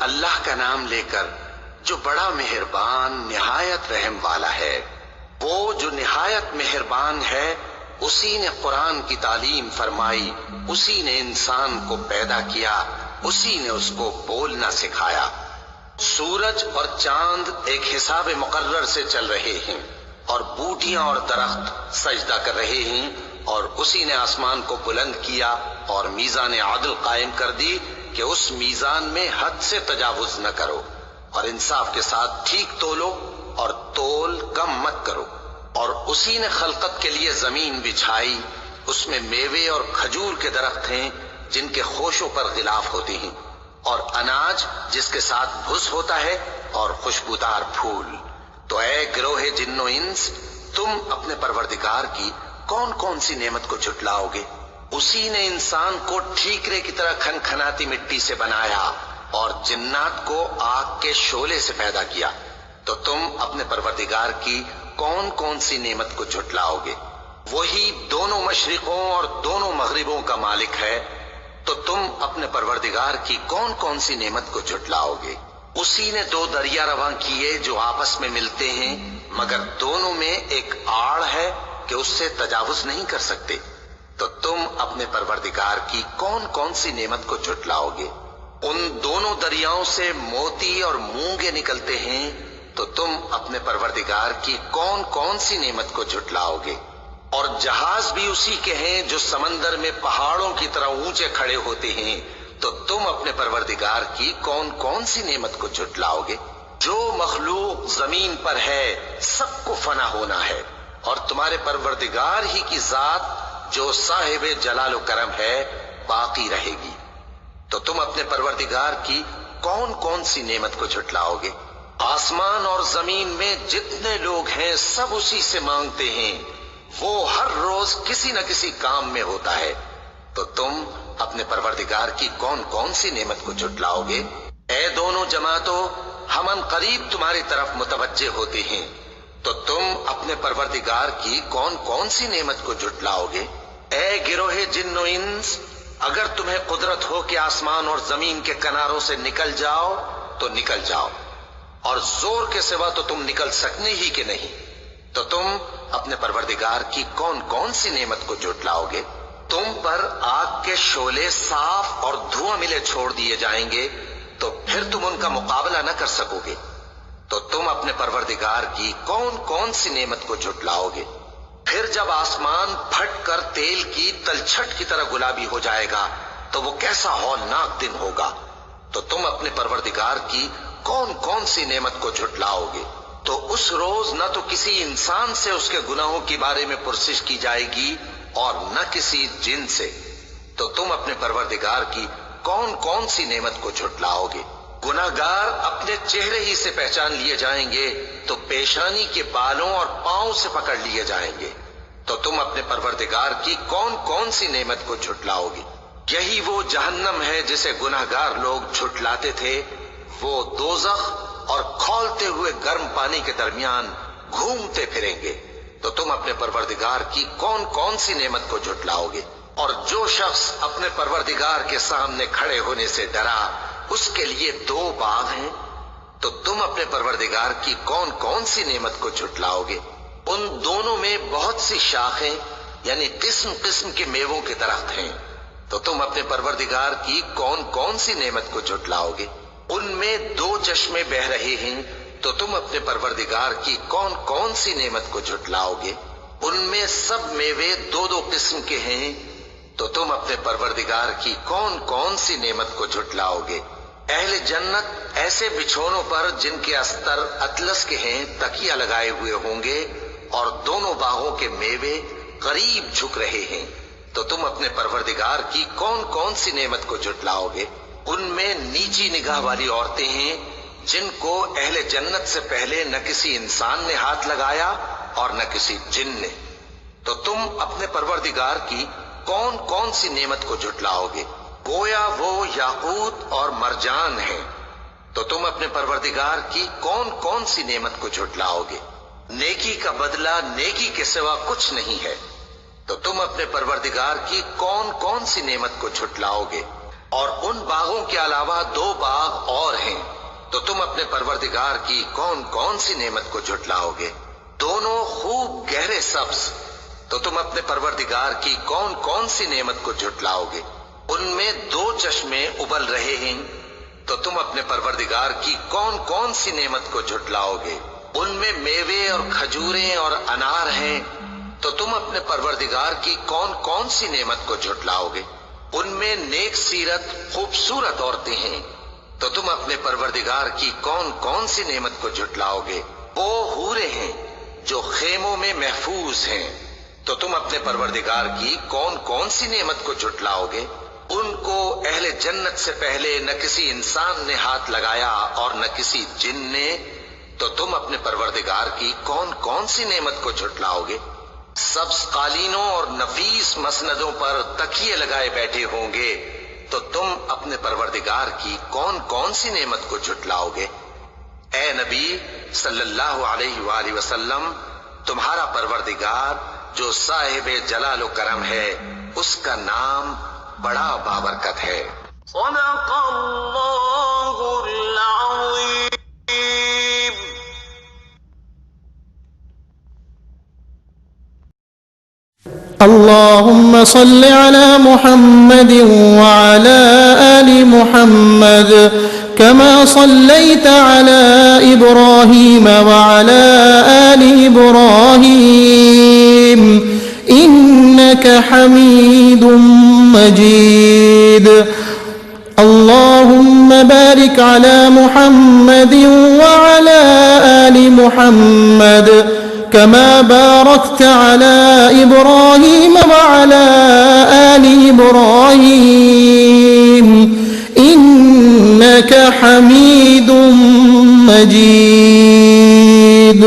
اللہ کا نام لے کر جو بڑا مہربان نہایت رحم والا ہے۔ وہ جو نہایت مہربان ہے، اسی نے قرآن کی تعلیم فرمائی، اسی نے انسان کو پیدا کیا، اسی نے اس کو بولنا سکھایا۔ سورج اور چاند ایک حساب مقرر سے چل رہے ہیں، اور بوٹیاں اور درخت سجدہ کر رہے ہیں، اور اسی نے آسمان کو بلند کیا اور میزان عدل قائم کر دی کہ اس میزان میں حد سے تجاوز نہ کرو، اور انصاف کے ساتھ ٹھیک تولو اور تول کم مت کرو۔ اور اسی نے خلقت کے لیے زمین بچھائی، اس میں میوے اور کھجور کے درخت ہیں جن کے خوشوں پر غلاف ہوتے ہیں، اور اناج جس کے ساتھ بھس ہوتا ہے، اور خوشبودار پھول۔ تو اے گروہ جن و انس، تم اپنے پروردگار کی کون کون سی نعمت کو جھٹلاؤ گے؟ اسی نے انسان کو ٹھیکرے کی طرح کھنکھناتی مٹی سے بنایا، اور جنات کو آگ کے شعلے سے پیدا کیا۔ تو تم اپنے پروردگار کی کون کون سی نعمت کو جھٹلاؤ گے؟ وہی دونوں مشرقوں اور دونوں مغربوں کا مالک ہے، تو تم اپنے پروردگار کی کون کون سی نعمت کو جھٹلاؤ گے؟ اسی نے دو دریا رواں کیے جو آپس میں ملتے ہیں، مگر دونوں میں ایک آڑ ہے کہ اس سے تجاوز نہیں کر سکتے۔ تو تم اپنے پروردگار کی کون کون سی نعمت کو جھٹلاؤ گے؟ ان دونوں دریاؤں سے موتی اور مونگے نکلتے ہیں، تو تم اپنے پروردگار کی کون کون سی نعمت کو جھٹلاؤ گے؟ اور جہاز بھی اسی کے ہیں جو سمندر میں پہاڑوں کی طرح اونچے کھڑے ہوتے ہیں، تو تم اپنے پروردگار کی کون کون سی نعمت کو جھٹلاؤ گے؟ جو مخلوق زمین پر ہے سب کو فنا ہونا ہے، اور تمہارے پروردگار ہی کی ذات جو صاحب جلال و کرم ہے باقی رہے گی۔ تو تم اپنے پروردگار کی کون کون سی نعمت کو جھٹلاؤ گے؟ آسمان اور زمین میں جتنے لوگ ہیں سب اسی سے مانگتے ہیں، وہ ہر روز کسی نہ کسی کام میں ہوتا ہے۔ تو تم اپنے پروردگار کی کون کون سی نعمت کو جھٹلاؤ گے؟ اے دونوں جماعتوں، ہم ان قریب تمہاری طرف متوجہ ہوتے ہیں، تو تم اپنے پروردگار کی کون کون سی نعمت کو جھٹلاؤ گے؟ اے گروہ جن و انس، اگر تمہیں قدرت ہو کہ آسمان اور زمین کے کناروں سے نکل جاؤ تو نکل جاؤ، اور زور کے سوا تو تم نکل سکنے ہی کہ نہیں، تو تم اپنے پروردگار کی کون کون سی نعمت کو جھٹلاؤ گے؟ تم پر آگ کے شعلے صاف اور دھواں ملے چھوڑ دیے جائیں گے، تو پھر تم ان کا مقابلہ نہ کر سکو گے۔ تو تم اپنے پروردگار کی کون کون سی نعمت کو جھٹلاؤ گے؟ پھر جب آسمان پھٹ کر تیل کی تلچھٹ کی طرح گلابی ہو جائے گا تو وہ کیسا ہولناک دن ہوگا۔ تو تم اپنے پروردگار کی کون کون سی نعمت کو جھٹلاؤ گے؟ تو اس روز نہ تو کسی انسان سے اس کے گناہوں کے بارے میں پرسش کی جائے گی اور نہ کسی جن سے۔ تو تم اپنے پروردگار کی کون کون سی نعمت کو جھٹلاؤ گے؟ گناہگار اپنے چہرے ہی سے پہچان لیے جائیں گے تو پیشانی کے بالوں اور پاؤں سے پکڑ لیے جائیں گے۔ تو تم اپنے پروردگار کی کون کون سی نعمت کو جھٹلاؤ گے؟ یہی وہ جہنم ہے جسے گناہگار لوگ جھٹلاتے تھے، وہ دوزخ اور کھولتے ہوئے گرم پانی کے درمیان گھومتے پھریں گے۔ تو تم اپنے پروردگار کی کون کون سی نعمت کو جھٹلاؤ گے؟ اور جو شخص اپنے پروردگار کے سامنے کھڑے ہونے سے ڈرا، اس کے لیے دو باغ ہیں۔ تو تم اپنے پروردگار کی کون کون سی نعمت کو جھٹلاؤ گے؟ ان دونوں میں بہت سی شاخیں یعنی قسم قسم کے میووں کے درخت ہیں۔ تو تم اپنے پروردگار کی کون کون سی نعمت کو جھٹلاؤ گے؟ ان میں دو چشمے بہ رہے ہیں، تو تم اپنے پروردگار کی کون کون سی نعمت کو جھٹلاؤ گے؟ ان میں سب میوے دو دو قسم کے ہیں، تو تم اپنے پروردگار کی کون کون سی نعمت کو جھٹلاؤ گے؟ اہل جنت ایسے بچھونوں پر جن کے استر اطلس کے ہیں تکیہ لگائے ہوئے ہوں گے، اور دونوں باغوں کے میوے قریب جھک رہے ہیں۔ تو تم اپنے پروردگار کی کون کون سی نعمت کو جھٹلاؤ گے؟ ان میں نیچی نگاہ والی عورتیں ہیں جن کو اہل جنت سے پہلے نہ کسی انسان نے ہاتھ لگایا اور نہ کسی جن نے۔ تو تم اپنے پروردگار کی کون کون سی نعمت کو جھٹلاؤ گے؟ گویا وہ یاقوت اور مرجان ہیں۔ تو تم اپنے پروردگار کی کون کون سی نعمت کو جھٹلاؤ گے؟ نیکی کا بدلہ نیکی کے سوا کچھ نہیں ہے۔ تو تم اپنے پروردگار کی کون کون سی نعمت کو جھٹلاؤ گے؟ اور ان باغوں کے علاوہ 2 باغ اور ہیں، تو تم اپنے پروردگار کی کون کون سی نعمت کو جھٹلاؤ گے؟ دونوں خوب گہرے سبز، تو تم اپنے پروردگار کی کون کون سی نعمت کو جھٹلاؤ گے؟ ان میں 2 چشمے ابل رہے ہیں، تو تم اپنے پروردگار کی کون کون سی نعمت کو جھٹلاؤ گے؟ ان میں میوے اور کھجوریں اور انار ہیں، تو تم اپنے پروردگار کی کون کون سی نعمت کو جھٹلاؤ گے؟ ان میں نیک سیرت خوبصورت عورتیں ہیں، تو تم اپنے پروردگار کی کون کون سی نعمت کو جھٹلاؤ گے؟ وہ حوریں ہیں جو خیموں میں محفوظ ہیں، تو تم اپنے پروردگار کی کون کون سی نعمت کو جھٹلاؤ گے؟ ان کو اہل جنت سے پہلے نہ کسی انسان نے ہاتھ لگایا اور نہ کسی جن نے، تو تم اپنے پروردگار کی کون کون سی نعمت کو جھٹلاؤ گے؟ سبز قالینوں اور نفیس مسندوں پر تکیے لگائے بیٹھے ہوں گے، تو تم اپنے پروردگار کی کون کون سی نعمت کو جھٹلاؤ گے؟ اے نبی صلی اللہ علیہ وآلہ وسلم، تمہارا پروردگار جو صاحب جلال و کرم ہے، اس کا نام بڑا بابرکت ہے۔ صدق اللہ العظیم۔ اللهم صل على محمد وعلى آل محمد كما صليت على إبراهيم وعلى آل إبراهيم إنك حميد مجيد اللهم بارك على محمد وعلى آل محمد كما باركت على إبراهيم وعلى آل إبراهيم إنك حميد مجيد